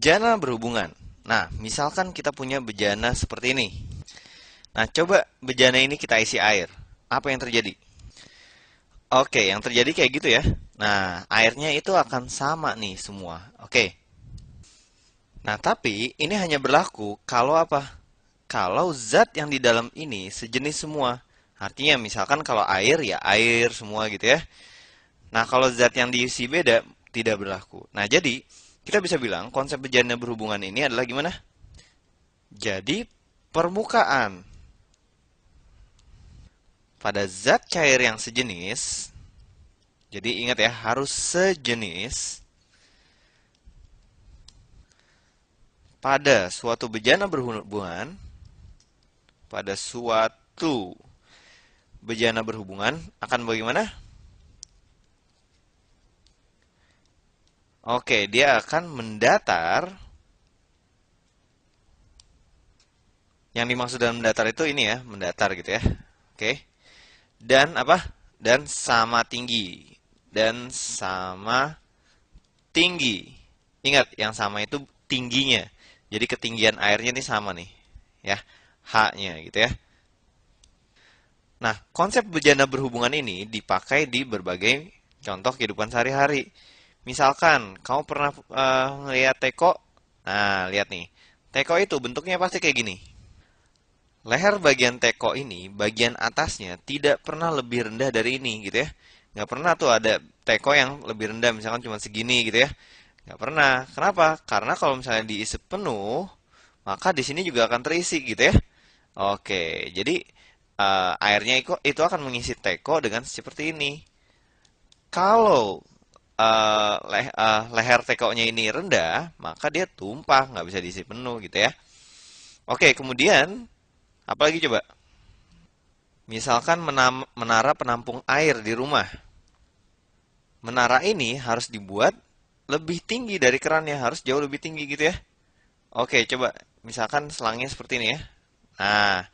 bejana berhubungan. Nah, misalkan kita punya bejana seperti ini. Nah, coba bejana ini kita isi air. Apa yang terjadi? Oke, yang terjadi kayak gitu ya. Nah, airnya itu akan sama nih semua. Oke. Nah, tapi ini hanya berlaku kalau apa? Kalau zat yang di dalam ini sejenis semua. Artinya misalkan kalau air ya air semua gitu ya. Nah, kalau zat yang diisi beda tidak berlaku. Nah, jadi kita bisa bilang konsep bejana berhubungan ini adalah gimana? Jadi permukaan pada zat cair yang sejenis. Jadi ingat ya, harus sejenis pada suatu bejana berhubungan, pada suatu bejana berhubungan akan bagaimana? Oke, dia akan mendatar. Yang dimaksud dalam mendatar itu ini ya, mendatar gitu ya. Oke. Dan apa? Dan sama tinggi. Dan sama tinggi. Ingat, yang sama itu tingginya. Jadi ketinggian airnya ini sama nih. Ya, H-nya gitu ya. Nah, konsep bejana berhubungan ini dipakai di berbagai contoh kehidupan sehari-hari. Misalkan, kamu pernah ngelihat teko? Nah, lihat nih. Teko itu bentuknya pasti kayak gini. Leher bagian teko ini, bagian atasnya tidak pernah lebih rendah dari ini gitu ya. Nggak pernah tuh ada teko yang lebih rendah, misalkan cuma segini gitu ya. Nggak pernah. Kenapa? Karena kalau misalnya diisi penuh, maka di sini juga akan terisi gitu ya. Oke, jadi airnya itu akan mengisi teko dengan seperti ini. Kalau leher tekonya ini rendah, maka dia tumpah, nggak bisa diisi penuh gitu ya. Oke, kemudian apalagi coba? Misalkan menara penampung air di rumah. Menara ini harus dibuat lebih tinggi dari kerannya, harus jauh lebih tinggi gitu ya. Oke, coba misalkan selangnya seperti ini ya. Nah,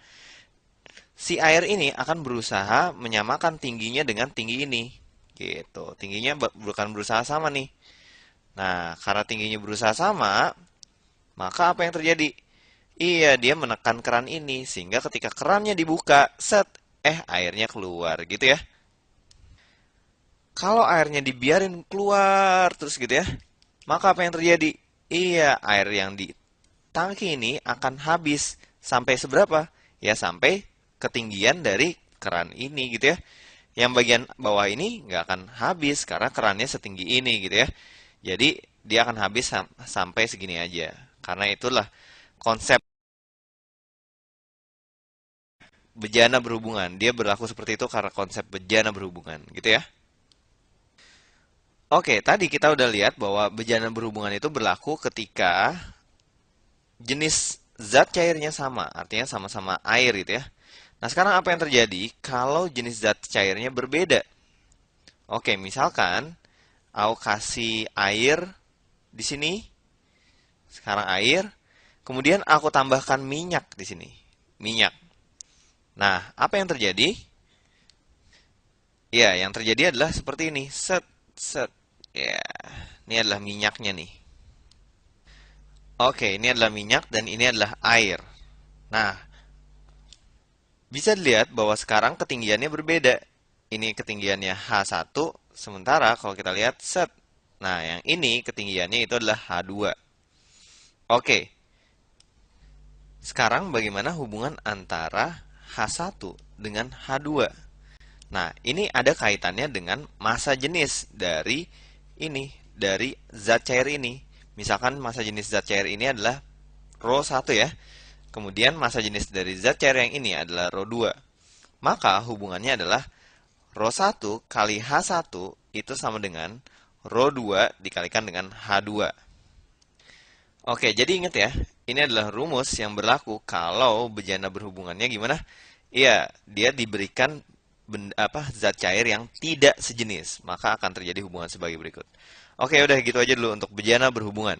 si air ini akan berusaha menyamakan tingginya dengan tinggi ini. Gitu. Tingginya bukan berusaha sama nih. Nah, karena tingginya berusaha sama, maka apa yang terjadi? Iya, dia menekan keran ini sehingga ketika kerannya dibuka, set, airnya keluar gitu ya. Kalau airnya dibiarin keluar terus gitu ya, maka apa yang terjadi? Iya, air yang di tangki ini akan habis sampai seberapa? Ya, sampai ketinggian dari keran ini gitu ya. Yang bagian bawah ini nggak akan habis karena kerannya setinggi ini gitu ya. Jadi dia akan habis sampai segini aja. Karena itulah konsep bejana berhubungan. Dia berlaku seperti itu karena konsep bejana berhubungan gitu ya. Oke, tadi kita udah lihat bahwa bejana berhubungan itu berlaku ketika jenis zat cairnya sama, artinya sama-sama air gitu ya. Nah, sekarang apa yang terjadi kalau jenis zat cairnya berbeda? Oke, misalkan aku kasih air di sini, sekarang air, kemudian aku tambahkan minyak di sini. Minyak. Nah, apa yang terjadi? Ya, yang terjadi adalah seperti ini. Set, set. Ya, ini adalah minyaknya nih. Oke, ini adalah minyak dan ini adalah air. Nah, bisa dilihat bahwa sekarang ketinggiannya berbeda. Ini ketinggiannya H1, sementara kalau kita lihat set. Nah, yang ini ketinggiannya itu adalah H2. Oke, sekarang bagaimana hubungan antara H1 dengan H2? Nah, ini ada kaitannya dengan massa jenis dari zat cair ini. Misalkan massa jenis zat cair ini adalah ρ1 ya. Kemudian massa jenis dari zat cair yang ini adalah ρ2. Maka hubungannya adalah ρ1 kali H1 itu sama dengan ρ2 dikalikan dengan H2. Oke, jadi ingat ya, ini adalah rumus yang berlaku kalau bejana berhubungannya gimana? Iya, dia diberikan zat cair yang tidak sejenis, maka akan terjadi hubungan sebagai berikut. Oke, udah gitu aja dulu untuk bejana berhubungan.